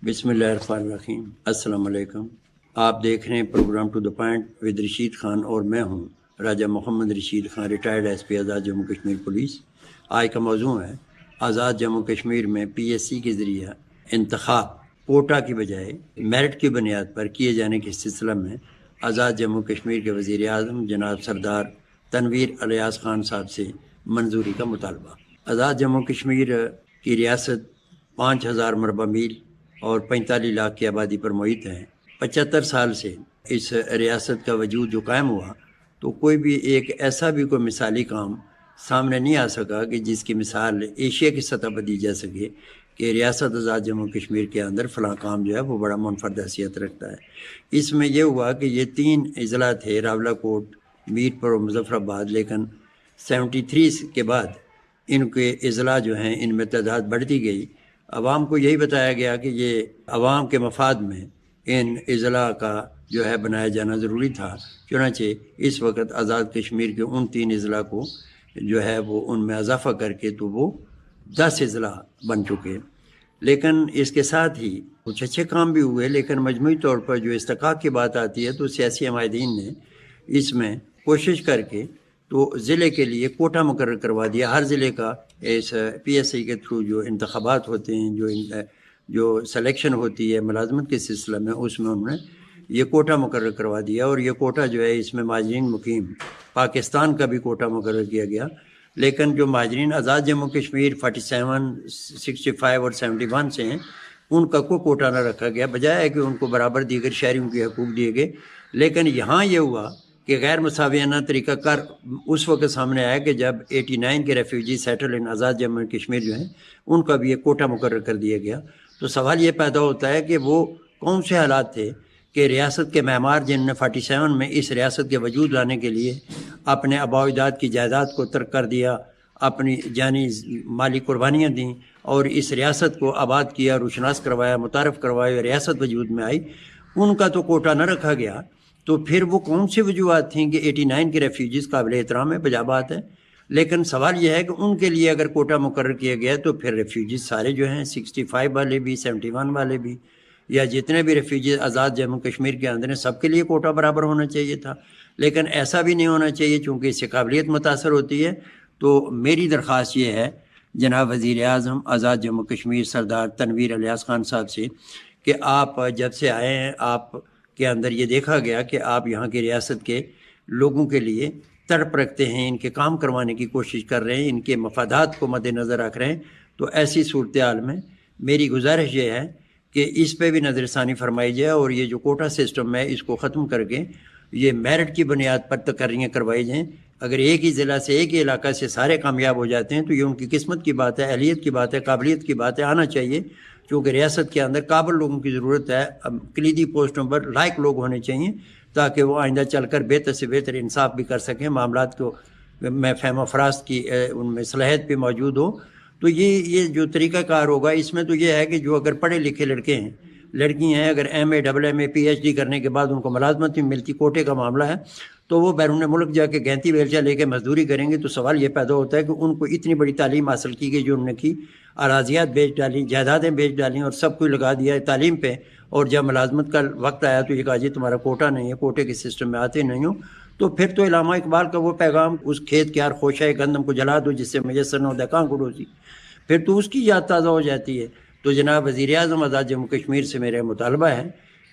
बिस्मिल्लाहिर्रहमानिर्रहीम। अस्सलाम वालेकुम। आप देख रहे हैं program to the point with Rashid Khan और मैं हूं Raja Mohammad Rashid Khan, retired SP Azad Jammu Kashmir police. आज का मौजू है आज़ाद जम्मू कश्मीर में पीएससी के ज़रिए इंतखाब कोटा की बजाय मेरिट की बुनियाद पर किए जाने के सिलसिले में आज़ाद जम्मू कश्मीर के वज़ीर आज़म जनाब सरदार तनवीर इलियास खान साहब से मंजूरी का मुतालबा। आज़ाद जम्मू कश्मीर की रियासत 5000 मरबा मील और 45 लाख की आबादी पर मुहित है। 75 साल से इस रियासत का वजूद जो कायम हुआ, तो कोई भी एक ऐसा भी कोई मिसाली काम सामने नहीं आ सका कि जिसकी मिसाल एशिया की सतह पर दी जा सके कि रियासत आज़ाद जम्मू कश्मीर के अंदर फ़लाँ काम जो है वो बड़ा मुनफरद हैसियत रखता है। इसमें यह हुआ कि ये 3 अजला थे, रावलाकोट, मीरपुर और मुजफ्फराबाद, लेकिन 73 के बाद इनके अजला जो हैं इनमें तादाद बढ़ती गई। अवाम को यही बताया गया कि ये अवाम के मफाद में इन अजला का जो है बनाया जाना ज़रूरी था। चुनांचे इस वक्त आज़ाद कश्मीर के उन 3 अजला को जो है वो उनमें इजाफ़ा करके तो वो 10 अजला बन चुके। लेकिन इसके साथ ही कुछ अच्छे काम भी हुए, लेकिन मजमूई तौर पर जो इस्तिक़ाक़ की बात आती है तो सियासी हमायदीन ने इसमें कोशिश करके तो ज़िले के लिए कोटा मुकर्रर करवा दिया। हर ज़िले का इस पीएससी के थ्रू जो इंतखाबात होते हैं, जो सिलेक्शन होती है मुलाजमत के सिलसिले में, उसमें उन्होंने ये कोटा मुकर्रर करवा दिया। और ये कोटा जो है इसमें माजरीन मुकीम पाकिस्तान का भी कोटा मुकर्रर किया गया। लेकिन जो माजरीन आज़ाद जम्मू कश्मीर 47, 65 और 71 से हैं, उनका कोई कोटा न रखा गया, बजाय है कि उनको बराबर दीगर शहरियों के हकूक़ दिए गए। लेकिन यहाँ ये हुआ कि गैर मुसावियाना तरीक़ाकार उस वक्त सामने आया कि जब 89 के रेफ्यूजी सेटल इन आज़ाद जम्मू कश्मीर जो हैं उनका भी एक कोटा मुकर्रर कर दिया गया। तो सवाल ये पैदा होता है कि वो कौन से हालात थे कि रियासत के मेमार जिनने 47 में इस रियासत के वजूद लाने के लिए अपने आबा-ओ-अजदाद की जायदाद को तर्क कर दिया, अपनी जानी माली कुर्बानियाँ दी और इस रियासत को आबाद किया, रुशनास करवाया, मुतारफ़ करवाया, रियासत वजूद में आई, उनका तो कोटा न रखा गया। तो फिर वो कौन सी वजूहत थी कि 89 के रेफ्यूजीज़ काबिल एहतराम है, बजा बात है। लेकिन सवाल यह है कि उनके लिए अगर कोटा मुकर्रर किया गया तो फिर रेफ्यूजीज़ सारे जो हैं 65 वाले भी, 71 वाले भी, या जितने भी रेफ्यूजीज़ आज़ाद जम्मू कश्मीर के अंदर हैं, सबके लिए कोटा बराबर होना चाहिए था। लेकिन ऐसा भी नहीं होना चाहिए, चूँकि इससे काबिलियत मुतासर होती है। तो मेरी दरख्वास्त ये है जनाब वज़ीर आज़म आज़ाद जम्मू कश्मीर सरदार तनवीर इलियास खान साहब से कि आप जब से आए हैं, आप के अंदर ये देखा गया कि आप यहाँ की रियासत के लोगों के लिए तड़प रखते हैं, इनके काम करवाने की कोशिश कर रहे हैं, इनके मफादात को मद्देनज़र रख रहे हैं। तो ऐसी सूरत हाल में मेरी गुजारिश ये है कि इस पे भी नज़रसानी फरमाई जाए और ये जो कोटा सिस्टम है इसको ख़त्म करके ये मेरिट की बुनियाद पर तकर्रियाँ करवाई जाएँ। अगर एक ही ज़िला से, एक ही इलाका से सारे कामयाब हो जाते हैं तो ये उनकी किस्मत की बात है, अहलियत की बात है, काबिलियत की बात है, आना चाहिए। क्योंकि रियासत के अंदर काबिल लोगों की ज़रूरत है। कलीदी पोस्टों पर लायक लोग होने चाहिए ताकि वो आइंदा चलकर बेहतर से बेहतर इंसाफ भी कर सकें, मामलात को में फ़हम फरास्त की उनमें सलाहियत भी मौजूद हो। तो ये जो तरीक़ाकार होगा इसमें तो ये है कि जो अगर पढ़े लिखे लड़के हैं, लड़की हैं, अगर MA, AA, PhD करने के बाद उनको मुलाजमत भी मिलती, कोटे का मामला है, तो वो बैरून मुल्क जाके गैंती बेलचा लेके मजदूरी करेंगे। तो सवाल ये पैदा होता है कि उनको इतनी बड़ी तालीम हासिल की गई जो उन्होंने की, अराजियात बेच डाली, जायदादें बेच डाली और सब कुछ लगा दिया है तालीम पे, और जब मुलाजमत का वक्त आया तो ये कहा जी तुम्हारा कोटा नहीं है, कोटे के सिस्टम में आते नहीं हो। तो फिर तो इलामा इकबाल का वो पैगाम, उस खेत के यार खोशा गंदम को जला दो जिससे मुयसर न हो दकां गुडोसी, फिर तो उसकी याद ताज़ा हो जाती है। तो जनाब वज़ीर आज़म आज़ाद जम्मू कश्मीर से मेरा मुतालबा है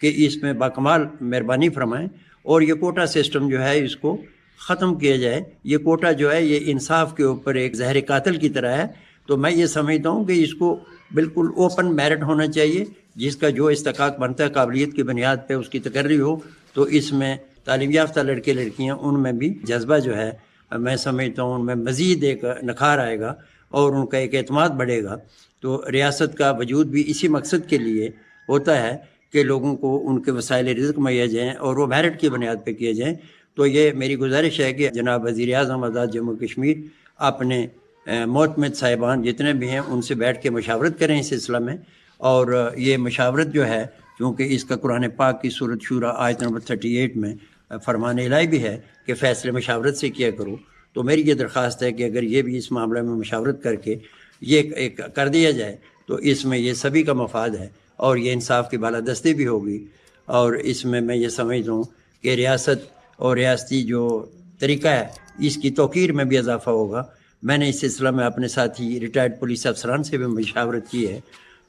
कि इसमें बाकमाल मेहरबानी फरमाएँ और ये कोटा सिस्टम जो है इसको ख़त्म किया जाए। ये कोटा जो है ये इंसाफ के ऊपर एक जहर कातिल की तरह है। तो मैं ये समझता हूँ कि इसको बिल्कुल ओपन मेरिट होना चाहिए, जिसका जो इस्तिक़ाक़ बनता है काबिलियत की बुनियाद पे उसकी तकर्री हो। तो इसमें तालीम याफ्ता लड़के लड़कियाँ, उनमें भी जज्बा जो है मैं समझता हूँ उनमें मज़ीद एक निखार आएगा और उनका एक एतमाद बढ़ेगा। तो रियासत का वजूद भी इसी मकसद के लिए होता है कि लोगों को उनके वसाइल रिज़्क़ मुहैया जाएँ और वो मेरिट की बुनियाद पर किए जाएँ। तो ये मेरी गुजारिश है कि जनाब वज़ीर आज़म आज़ाद जम्मू कश्मीर अपने मोतमद साहिबान जितने भी हैं उनसे बैठ के मशावरत करें इस सिलसिला में। और ये मशावरत जो है, चूँकि इसका कुरान पाक की सूरत शूरा आयत नंबर 38 में फरमान इलाही भी है कि फ़ैसले मशावरत से किया करो। तो मेरी ये दरख्वास्त है कि अगर ये भी इस मामले में मशावरत करके ये एक कर दिया जाए तो इसमें ये सभी का मफाद है اور یہ انصاف کی بالادستی بھی ہوگی، اور اس میں یہ سمجھتا ہوں کہ ریاست اور ریاستی جو طریقہ ہے اس کی توقیر میں بھی اضافہ ہوگا۔ میں نے اس سلسلہ میں اپنے ساتھی ریٹائرڈ پولیس افسران سے بھی مشاورت کی ہے،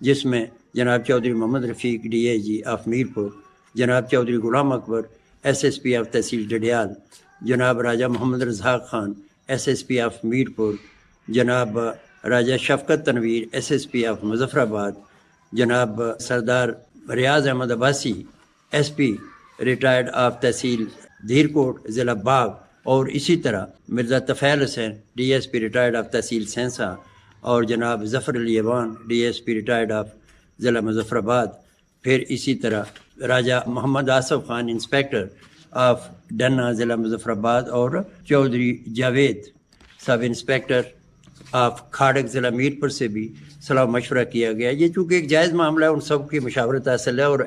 جس میں جناب Chaudhry Muhammad Rafiq D A G of Mirpur, جناب Chaudhry Ghulam Akbar S S P of tehsil Dadyal, جناب Raja Muhammad Razzaq Khan S S P of Mirpur, جناب Raja Shafqat Tanveer S S P of Muzaffarabad, جناب Sardar Riaz Ahmed Abbasi S P retired of tehsil Dhirkot ضلع باغ، اور اسی طرح Mirza Tufail Hussain D S P retired of tehsil Sehnsa, اور جناب ظفر Ali Awan D S P retired of ضلع مظفر آباد، پھر اسی طرح راجہ محمد آصف خان انسپیکٹر آف ڈنا ضلع مظفر آباد، اور Chaudhry Javed sub inspector of Kharak ضلع میرپور سے بھی صلاح مشورہ کیا گیا۔ یہ چونکہ ایک جائز معاملہ ہے، ان سب کی مشاورت حاصل ہے، اور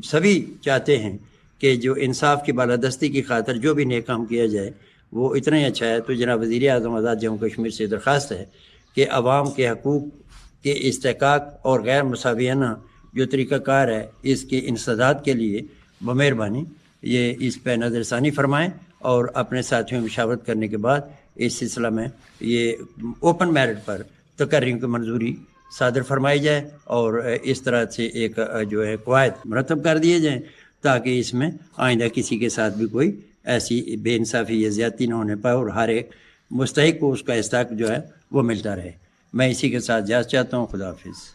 سبھی چاہتے ہیں کہ جو انصاف کی بالادستی کی خاطر جو بھی نیک کام کیا جائے وہ اتنا ہی اچھا ہے۔ تو جناب وزیر اعظم آزاد جموں کشمیر سے درخواست ہے کہ عوام کے حقوق کے استحقاق اور غیر مساویانہ جو طریقہ کار ہے اس کے انسداد کے لیے بمہربانی یہ اس پہ نظر ثانی فرمائیں، اور اپنے ساتھیوں میں مشاورت کرنے کے بعد اس سلسلہ میں یہ اوپن میرٹ پر تقرریوں کی منظوری صادر فرمائی جائے، اور اس طرح سے ایک جو ہے قواعد مرتب کر دیے جائیں تاکہ اس میں آئندہ کسی کے ساتھ بھی کوئی ایسی بے انصافی یا زیادتی نہ ہونے پائے، اور ہر ایک مستحق کو اس کا استحق جو ہے وہ ملتا رہے۔ میں اسی کے ساتھ اجازت چاہتا ہوں۔ خدا حافظ۔